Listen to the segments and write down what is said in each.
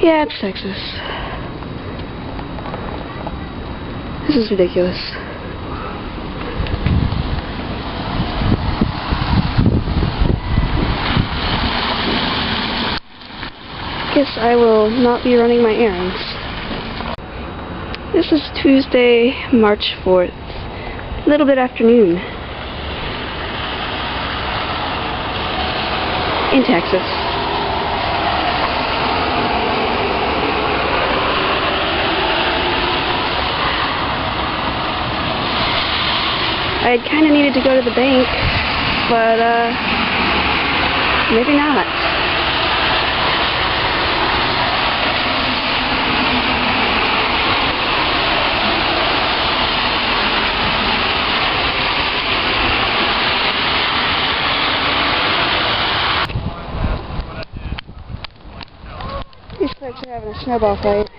Yeah, it's Texas. This is ridiculous. Guess I will not be running my errands. This is Tuesday, March 4th. A little bit after noon. In Texas. I kind of needed to go to the bank, but maybe not. These folks are having a snowball fight.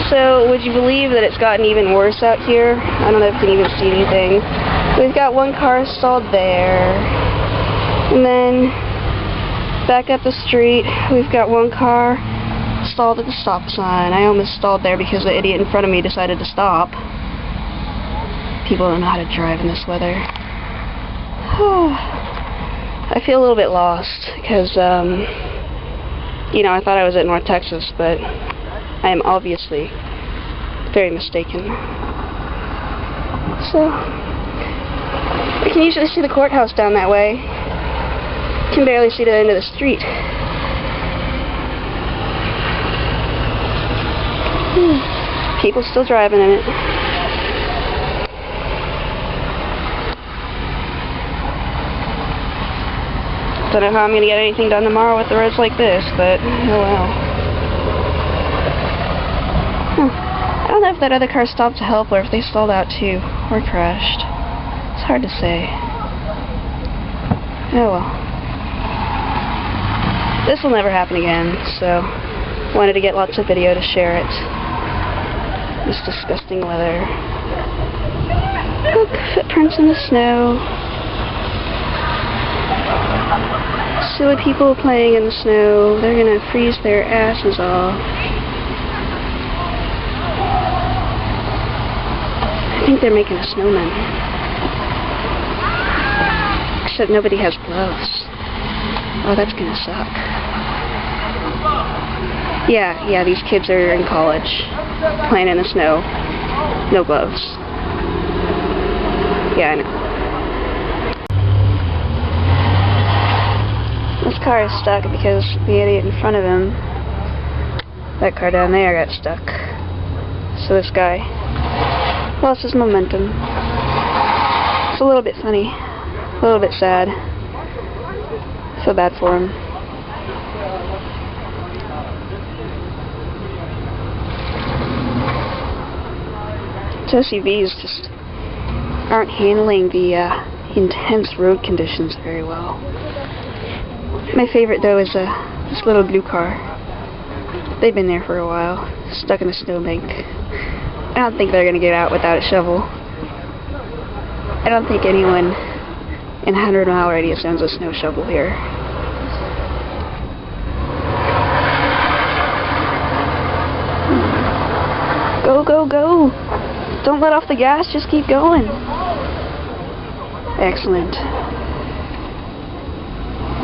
So, would you believe that it's gotten even worse out here? I don't know if you can even see anything. We've got one car stalled there. And then, back up the street, we've got one car stalled at the stop sign. I almost stalled there because the idiot in front of me decided to stop. People don't know how to drive in this weather. I feel a little bit lost because, you know, I thought I was at North Texas, but I am obviously very mistaken. So, I can usually see the courthouse down that way. Can barely see the end of the street. People still driving in it. Don't know how I'm going to get anything done tomorrow with the roads like this, but oh well. I don't know if that other car stopped to help or if they stalled out too, or crashed. It's hard to say. Oh well. This will never happen again, so wanted to get lots of video to share it. This disgusting weather. Look, footprints in the snow. Silly people playing in the snow. They're gonna freeze their asses off. I think they're making a snowman. Except nobody has gloves. Oh, that's gonna suck. Yeah, these kids are in college. Playing in the snow. No gloves. Yeah, I know. This car is stuck because the idiot in front of him, that car down there, got stuck. So this guy lost his momentum. It's a little bit funny, a little bit sad. I feel bad for him. SUVs just aren't handling the intense road conditions very well. My favorite though is this little blue car. They've been there for a while, stuck in a snowbank. I don't think they're gonna get out without a shovel. I don't think anyone in a 100-mile radius owns a snow shovel here. Go, go, go! Don't let off the gas, just keep going. Excellent.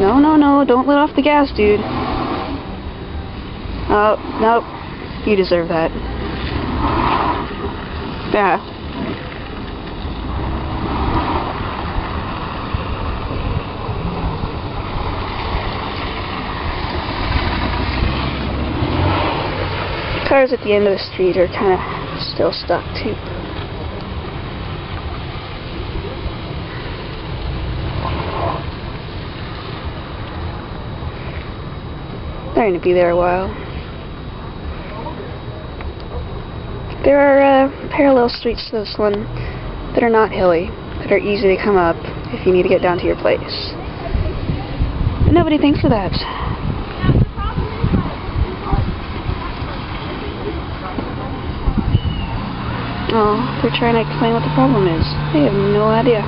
No, no, no, don't let off the gas, dude. Oh, nope. You deserve that. Yeah. Cars at the end of the street are kind of still stuck, too. They're going to be there a while. There are parallel streets to this one that are not hilly, that are easy to come up if you need to get down to your place. But nobody thinks of that. Oh, they're trying to explain what the problem is. They have no idea.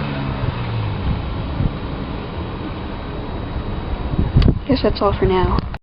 I guess that's all for now.